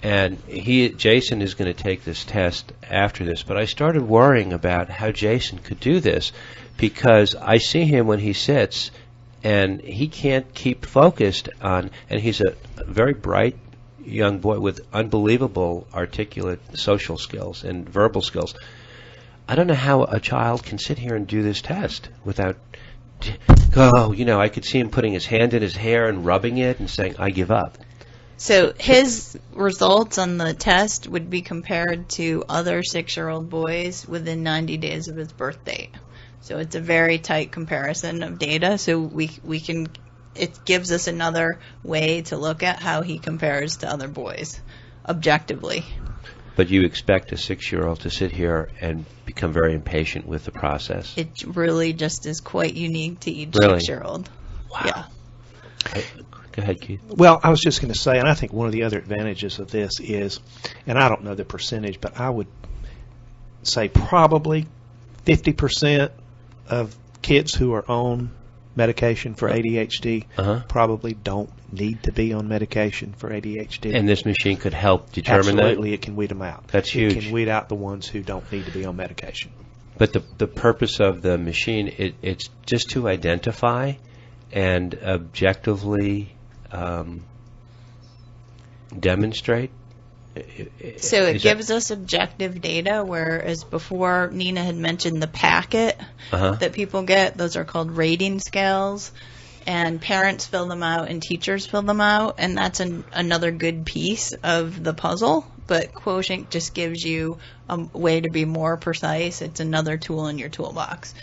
Speaker 2: And Jason is going to take this test after this, but I started worrying about how Jason could do this because I see him when he sits, and he can't keep focused on, and he's a very bright young boy with unbelievable articulate social skills and verbal skills. I don't know how a child can sit here and do this test without, I could see him putting his hand in his hair and rubbing it and saying, I give up.
Speaker 5: So his results on the test would be compared to other 6-year-old boys within 90 days of his birth date. So it's a very tight comparison of data. So it gives us another way to look at how he compares to other boys objectively.
Speaker 2: But you expect a 6-year-old to sit here and become very impatient with the process.
Speaker 5: It really just is quite unique to each
Speaker 2: Really?
Speaker 5: 6-year-old.
Speaker 2: Wow.
Speaker 5: Yeah.
Speaker 2: Go ahead, Keith.
Speaker 4: Well, I was just going to say, and I think one of the other advantages of this is, and I don't know the percentage, but I would say probably 50% of kids who are on medication for ADHD probably don't need to be on medication for ADHD.
Speaker 2: And this machine could help determine
Speaker 4: Absolutely, it can weed them out.
Speaker 2: That's huge.
Speaker 4: It can weed out the ones who don't need to be on medication.
Speaker 2: that. But the purpose of the machine, it's just to identify and objectively demonstrate.
Speaker 5: So it
Speaker 2: Is
Speaker 5: gives us objective data, whereas before Nina had mentioned the packet that people get. Those are called rating scales, and parents fill them out and teachers fill them out, and that's another good piece of the puzzle. But Quotient just gives you a way to be more precise. It's another tool in your toolbox.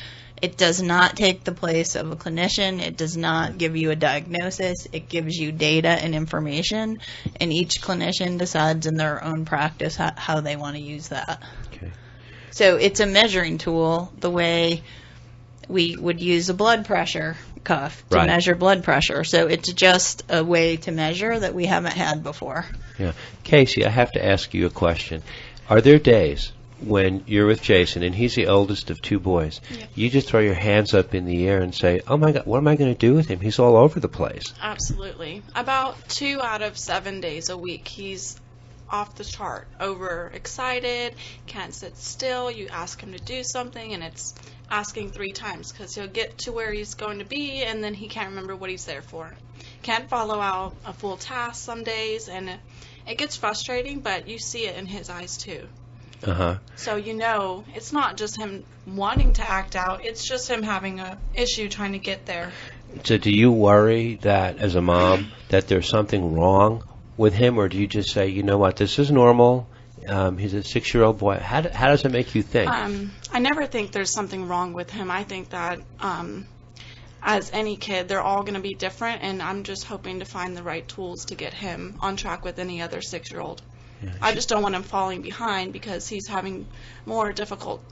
Speaker 5: It does not take the place of a clinician. It does not give you a diagnosis. It gives you data and information, and each clinician decides in their own practice how they want to use that.
Speaker 2: Okay.
Speaker 5: So it's a measuring tool the way we would use a blood pressure cuff to
Speaker 2: Right.
Speaker 5: measure blood pressure. So it's just a way to measure that we haven't had before.
Speaker 2: Yeah. Casey, I have to ask you a question. Are there days when you're with Jason, and he's the oldest of 2 boys, you just throw your hands up in the air and say, oh my God, what am I going to do with him? He's all over the place.
Speaker 9: Absolutely. About 2 out of 7 days a week, he's off the chart, overexcited, can't sit still. You ask him to do something, and it's asking 3 times because he'll get to where he's going to be, and then he can't remember what he's there for. Can't follow out a full task some days, and it gets frustrating, but you see it in his eyes too. So it's not just him wanting to act out, it's just him having a issue trying to get there.
Speaker 2: So do you worry that, as a mom, that there's something wrong with him, or do you just say, you know what, this is normal, he's a 6-year-old boy? How does it make you think?
Speaker 9: I never think there's something wrong with him. I think that as any kid, they're all going to be different, and I'm just hoping to find the right tools to get him on track with any other 6-year-old.
Speaker 2: Yeah.
Speaker 9: I just don't want him falling behind because he's having more difficult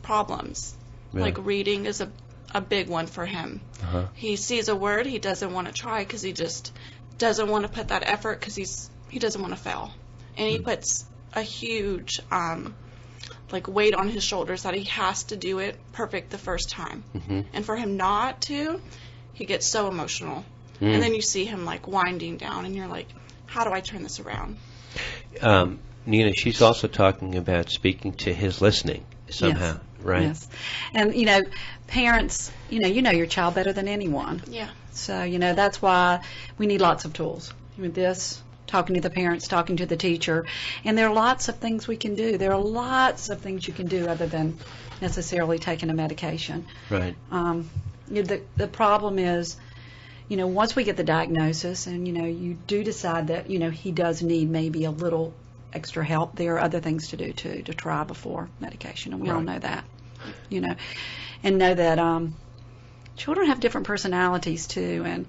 Speaker 9: problems.
Speaker 2: Yeah.
Speaker 9: Like reading is a big one for him. He sees a word, he doesn't want to try because he just doesn't want to put that effort because he doesn't want to fail. And he puts a huge weight on his shoulders that he has to do it perfect the first time. And for him not to, he gets so emotional. And then you see him winding down, and you're like, how do I turn this around?
Speaker 2: Nina, she's also talking about speaking to his listening somehow, right?
Speaker 6: Yes. And, parents, you know your child better than anyone.
Speaker 9: Yeah.
Speaker 6: So, that's why we need lots of tools. With this, talking to the parents, talking to the teacher. And there are lots of things we can do. There are lots of things you can do other than necessarily taking a medication.
Speaker 2: Right.
Speaker 6: The problem is, once we get the diagnosis and, you do decide that, he does need maybe a little extra help, there are other things to do, too, to try before medication. And we all know that, and know that children have different personalities, too. And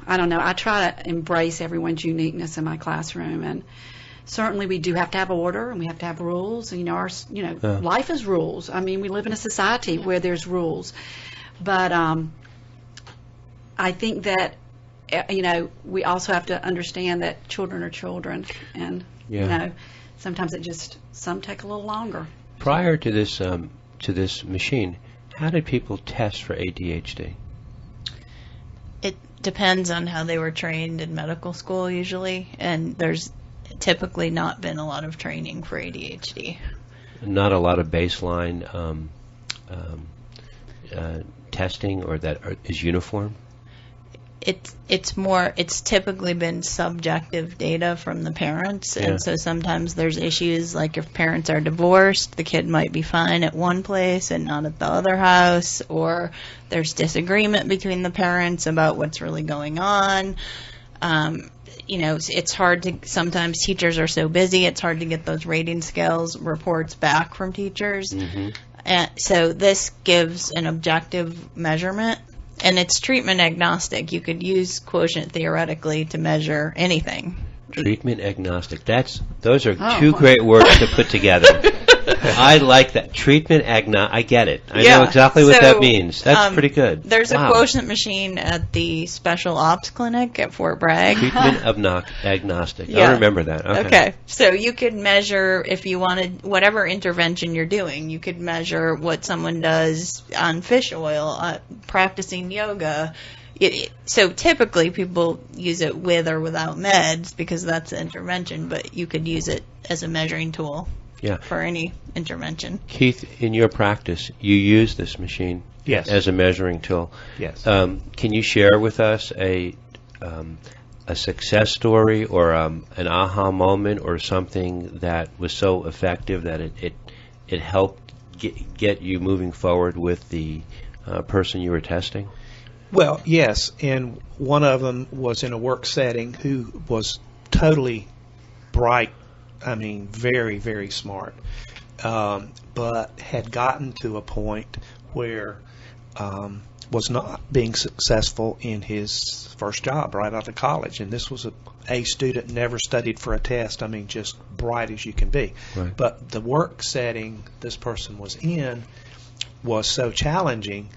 Speaker 6: I don't know, I try to embrace everyone's uniqueness in my classroom. And certainly we do have to have order, and we have to have rules. And, life is rules. I mean, we live in a society where there's rules. But I think that, we also have to understand that children are children, and, sometimes some take a little longer.
Speaker 2: Prior to this machine, how did people test for ADHD?
Speaker 5: It depends on how they were trained in medical school usually, and there's typically not been a lot of training for ADHD.
Speaker 2: Not a lot of baseline testing, or that is uniform?
Speaker 5: it's typically been subjective data from the parents,
Speaker 2: Yeah.
Speaker 5: and so sometimes there's issues like if parents are divorced, the kid might be fine at one place and not at the other house, or there's disagreement between the parents about what's really going on. It's hard to, sometimes teachers are so busy, it's hard to get those rating scales reports back from teachers.
Speaker 2: Mm-hmm.
Speaker 5: And so this gives an objective measurement, and it's treatment agnostic. You could use quotient theoretically to measure anything.
Speaker 2: Treatment agnostic. Those are two great words to put together. I like that. Treatment agnostic. I get it. I know exactly what that means. That's pretty good.
Speaker 5: There's
Speaker 2: Wow.
Speaker 5: a quotient machine at the Special Ops Clinic at Fort Bragg.
Speaker 2: Treatment agnostic.
Speaker 5: Yeah.
Speaker 2: I remember that. Okay.
Speaker 5: Okay. So you could measure, if you wanted, whatever intervention you're doing, you could measure what someone does on fish oil, practicing yoga. So typically people use it with or without meds because that's the intervention, but you could use it as a measuring tool for any intervention.
Speaker 2: Keith, in your practice, you use this machine as a measuring tool.
Speaker 4: Yes.
Speaker 2: Can you share with us a success story or an aha moment or something that was so effective that it helped get you moving forward with the person you were testing?
Speaker 4: Well, yes, and one of them was in a work setting who was totally bright, I mean, very, very smart, but had gotten to a point where was not being successful in his first job right out of college. And this was a student, never studied for a test, I mean, just bright as you can be.
Speaker 2: Right.
Speaker 4: But the work setting this person was in was so challenging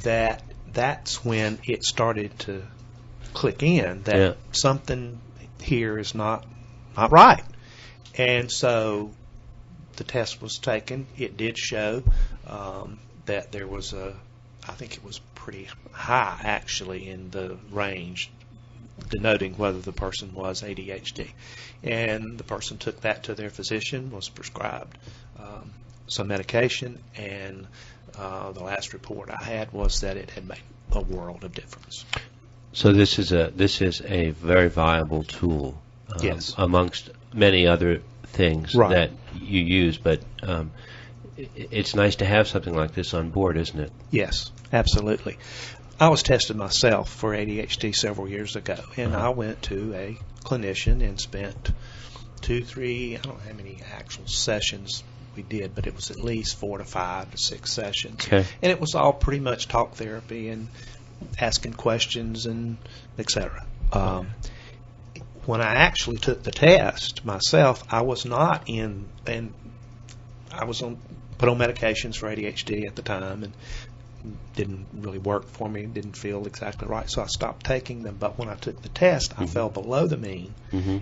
Speaker 4: that that's when it started to click in that something here is not right. And so the test was taken. It did show that there was I think it was pretty high actually in the range, denoting whether the person was ADHD. And the person took that to their physician, was prescribed some medication, and the last report I had was that it had made a world of difference.
Speaker 2: So this is a very viable tool,
Speaker 4: Yes.
Speaker 2: amongst many other things
Speaker 4: Right.
Speaker 2: that you use. But it's nice to have something like this on board, isn't it?
Speaker 4: Yes, absolutely. I was tested myself for ADHD several years ago, and I went to a clinician and spent 2, 3, I don't know how many actual sessions we did, but it was at least 4 to 5 to 6 sessions.
Speaker 2: Okay.
Speaker 4: And it was all pretty much talk therapy and asking questions and et cetera. When I actually took the test myself, I was not in, and I was put on medications for ADHD at the time, and didn't really work for me, didn't feel exactly right, so I stopped taking them. But when I took the test, I fell below the mean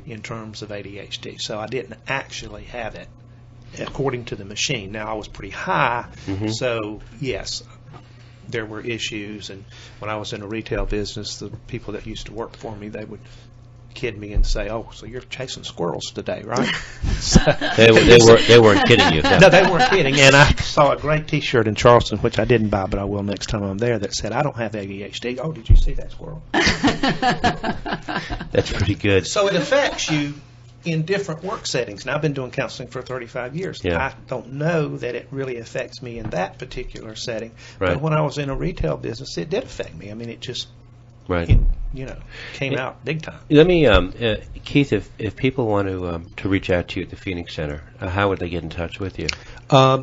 Speaker 4: in terms of ADHD, so I didn't actually have it according to the machine. Now, I was pretty high, so yes, there were issues. And when I was in a retail business, the people that used to work for me, they would kid me and say, "Oh, so you're chasing squirrels today, right?" So,
Speaker 2: They weren't kidding you.
Speaker 4: no, they weren't kidding. And I saw a great T-shirt in Charleston, which I didn't buy, but I will next time I'm there, that said, "I don't have ADHD." Oh, did you see that squirrel?
Speaker 2: That's pretty good.
Speaker 4: So it affects you in different work settings. Now, I've been doing counseling for 35 years.
Speaker 2: Yeah.
Speaker 4: I don't know that it really affects me in that particular setting.
Speaker 2: Right.
Speaker 4: But when I was in a retail business, it did affect me. I mean, it just,
Speaker 2: Right.
Speaker 4: came out big time.
Speaker 2: Let me, Keith, if people want to reach out to you at the Phoenix Center, how would they get in touch with you?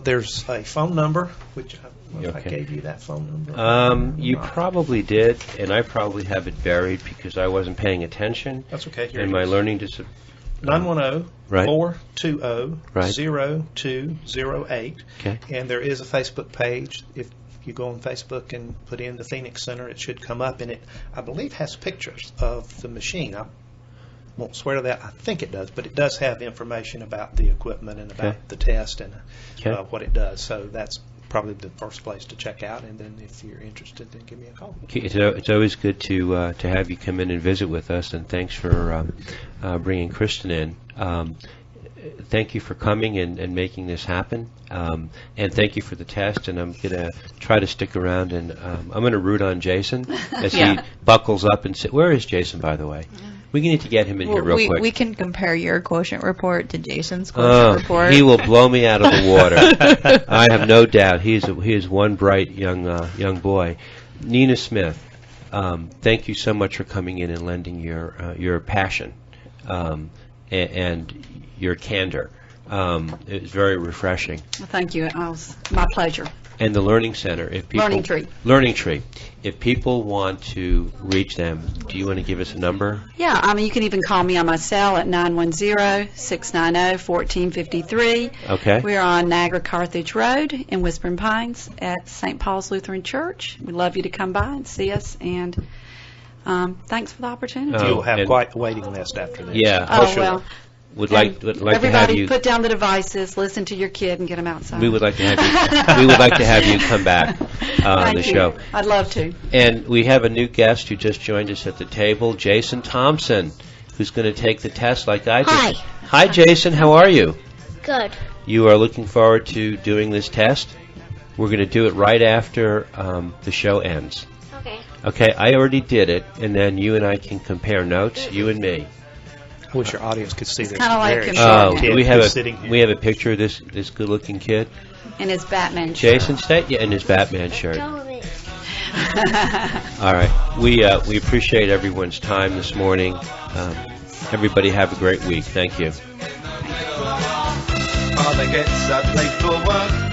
Speaker 4: There's a phone number, which I
Speaker 2: Okay.
Speaker 4: gave you that phone number.
Speaker 2: You probably did, and I probably have it buried because I wasn't paying attention.
Speaker 4: That's okay. Here
Speaker 2: And
Speaker 4: it
Speaker 2: my
Speaker 4: is.
Speaker 2: learning
Speaker 4: 910-420-0208.
Speaker 2: Okay.
Speaker 4: And there is a Facebook page. If you go on Facebook and put in the Phoenix Center, it should come up, and it, I believe, has pictures of the machine. I won't swear to that. I think it does, but it does have information about the equipment and about
Speaker 2: Okay.
Speaker 4: the test and
Speaker 2: Okay.
Speaker 4: what it does. So that's probably the first place to check out, and then if you're interested, then give me a call.
Speaker 2: It's always good to have you come in and visit with us, and thanks for bringing Kristen in. thank you for coming and making this happen. And thank you for the test. And I'm going to try to stick around, and I'm going to root on Jason as he buckles up and where is Jason, by the way? We need to get him in here real quick.
Speaker 5: We can compare your quotient report to Jason's quotient report.
Speaker 2: He will blow me out of the water. I have no doubt. He is one bright young boy. Nina Smith, thank you so much for coming in and lending your passion and your candor. It was very refreshing.
Speaker 6: Well, thank you. It was my pleasure.
Speaker 2: And the Learning Center, if people Learning Tree. If people want to reach them, do you want to give us a number?
Speaker 6: Yeah, I mean, you can even call me on my cell at 910-690-1453.
Speaker 2: Okay.
Speaker 6: We're on Niagara Carthage Road in Whispering Pines at St. Paul's Lutheran Church. We'd love you to come by and see us, and thanks for the opportunity.
Speaker 4: You'll have quite a waiting list after this.
Speaker 2: Yeah.
Speaker 6: Oh, well.
Speaker 2: Would like to have you.
Speaker 6: Everybody, put down the devices, listen to your kid, and get them outside.
Speaker 2: We would like to have you. We would like to have you come back on the show.
Speaker 6: I'd love to.
Speaker 2: And we have a new guest who just joined us at the table, Jason Thompson, who's going to take the test like I did.
Speaker 10: Hi.
Speaker 2: Hi, Jason. How are you?
Speaker 10: Good.
Speaker 2: You are looking forward to doing this test? We're going to do it right after the show ends.
Speaker 10: Okay.
Speaker 2: Okay. I already did it, and then you and I can compare notes. You and me.
Speaker 4: I wish our audience could see this.
Speaker 6: kinda like
Speaker 4: very
Speaker 6: him.
Speaker 4: sharp kid
Speaker 2: we
Speaker 4: who's sitting here.
Speaker 2: we have a picture of this good-looking kid.
Speaker 6: In his Batman shirt.
Speaker 2: Jason State, in his Batman shirt. All right, we appreciate everyone's time this morning. Everybody have a great week. Thank you.
Speaker 7: Father gets up late for work.